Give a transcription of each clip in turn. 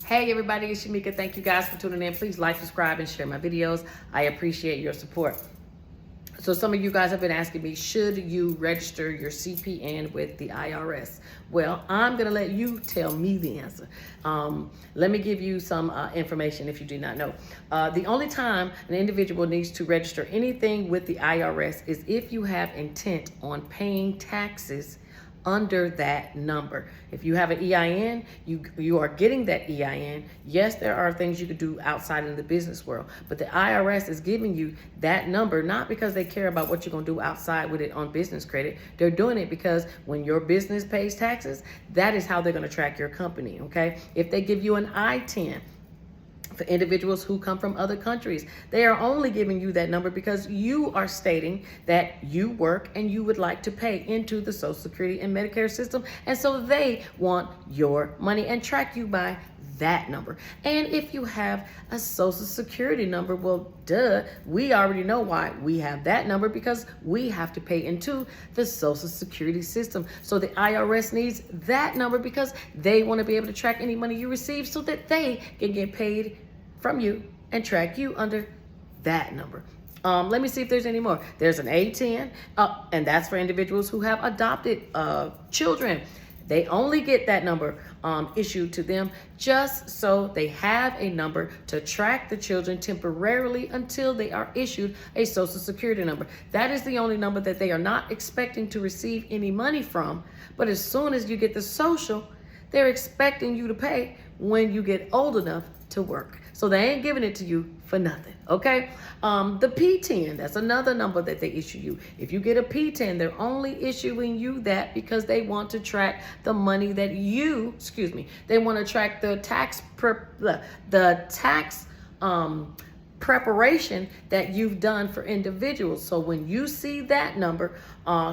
Hey everybody, it's Shamika. Thank you guys for tuning in. Please like, subscribe, and share my videos. I appreciate your support. So some of you guys have been asking me, should you register your CPN with the IRS? Well, I'm going to let you tell me the answer. Let me give you some information if you do not know. The only time an individual needs to register anything with the IRS is if you have intent on paying taxes under that number. If you have an EIN, you are getting that EIN. Yes, there are things you could do outside in the business world, but the IRS is giving you that number, not because they care about what you're gonna do outside with it on business credit. They're doing it because when your business pays taxes, that is how they're gonna track your company, okay? If they give you an I-10, for individuals who come from other countries, they are only giving you that number because you are stating that you work and you would like to pay into the Social Security and Medicare system. And so they want your money and track you by that number. And if you have a Social Security number, well, duh, we already know why we have that number, because we have to pay into the Social Security system. So the IRS needs that number because they want to be able to track any money you receive so that they can get paid from you and track you under that number. Let me see if there's any more. There's an A10, and that's for individuals who have adopted children. They only get that number issued to them just so they have a number to track the children temporarily until they are issued a Social Security number. That is the only number that they are not expecting to receive any money from. But as soon as you get the social, they're expecting you to pay when you get old enough to work. So they ain't giving it to you for nothing, okay? The P10, that's another number that they issue you. If you get a P10, they're only issuing you that because they want to track the money that you, they want to track the tax preparation that you've done for individuals. So when you see that number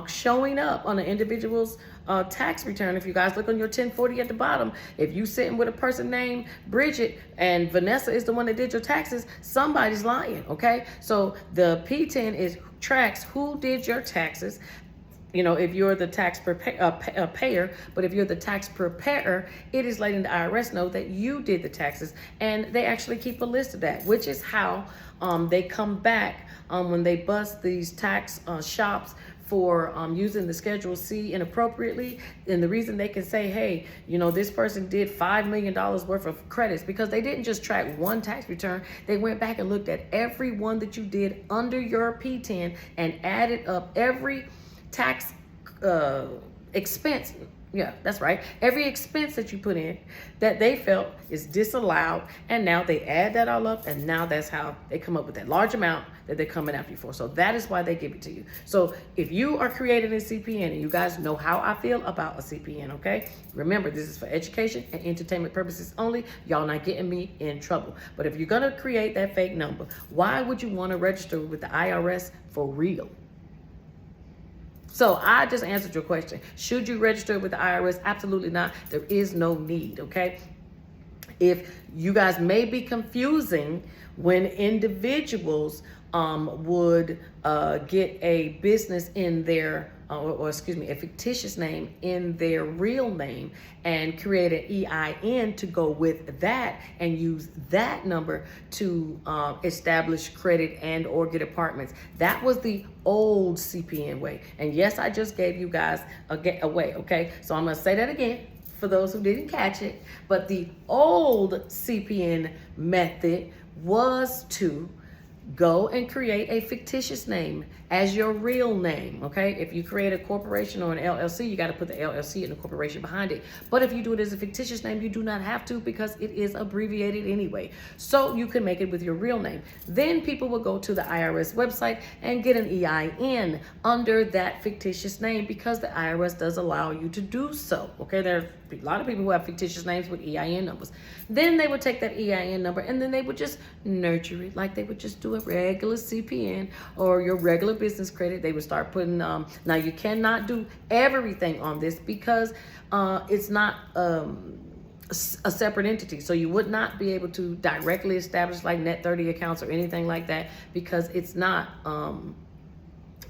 showing up on an individual's tax return, if you guys look on your 1040 at the bottom, if you sitting with a person named Bridget and Vanessa is the one that did your taxes, somebody's lying, okay? So the P10 tracks who did your taxes. You know, if you're the tax payer, but if you're the tax preparer, it is letting the IRS know that you did the taxes, and they actually keep a list of that, which is how they come back when they bust these tax shops for using the Schedule C inappropriately. And the reason they can say, hey, you know, this person did $5 million worth of credits, because they didn't just track one tax return. They went back and looked at every one that you did under your P10 and added up every tax expense. Yeah, that's right. Every expense that you put in that they felt is disallowed, and now they add that all up, and now that's how they come up with that large amount that they're coming after you for. So that is why they give it to you. So if you are creating a CPN, and you guys know how I feel about a CPN, okay? Remember, this is for education and entertainment purposes only. Y'all not getting me in trouble. But if you're gonna create that fake number, why would you want to register with the IRS for real? So I just answered your question. Should you register with the IRS? Absolutely not. There is no need, okay? If you guys may be confusing when individuals would get a business in their, a fictitious name in their real name and create an EIN to go with that and use that number to establish credit and or get apartments. That was the old CPN way. And yes, I just gave you guys a way, okay? So I'm gonna say that again for those who didn't catch it. But the old CPN method was to go and create a fictitious name as your real name, okay? If you create a corporation or an LLC, you got to put the LLC and the corporation behind it. But if you do it as a fictitious name, you do not have to, because it is abbreviated anyway. So you can make it with your real name. Then people will go to the IRS website and get an EIN under that fictitious name, because the IRS does allow you to do so, okay? There are a lot of people who have fictitious names with EIN numbers. Then they would take that EIN number and then they would just nurture it like they would just do a regular CPN or your regular business credit. They would start putting, now you cannot do everything on this because it's not a separate entity. So you would not be able to directly establish like net 30 accounts or anything like that, because it's not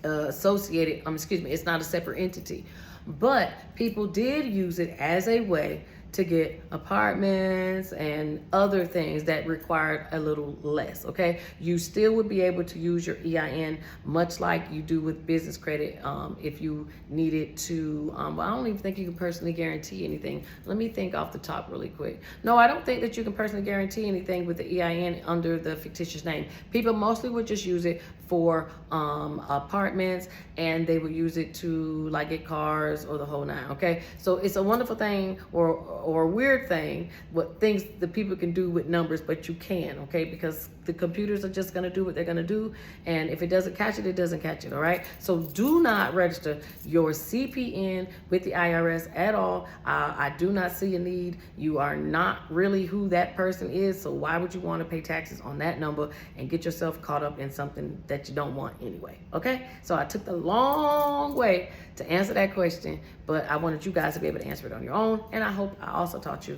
associated, it's not a separate entity. But people did use it as a way to get apartments and other things that required a little less, okay? You still would be able to use your EIN much like you do with business credit if you needed to. I don't even think you can personally guarantee anything. Let me think off the top really quick. No, I don't think that you can personally guarantee anything with the EIN under the fictitious name. People mostly would just use it for apartments, and they would use it to like get cars or the whole nine, okay? So it's a wonderful thing or a weird thing, what things the people can do with numbers, but you can, okay? Because the computers are just gonna do what they're gonna do, and if it doesn't catch it, it doesn't catch it, all right? So do not register your CPN with the IRS at all. I do not see a need. You are not really who that person is, so why would you wanna pay taxes on that number and get yourself caught up in something that you don't want anyway, okay? So I took the long way to answer that question, but I wanted you guys to be able to answer it on your own, and I hope I also taught you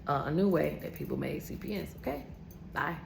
a new way that people made CPNs, okay? Bye.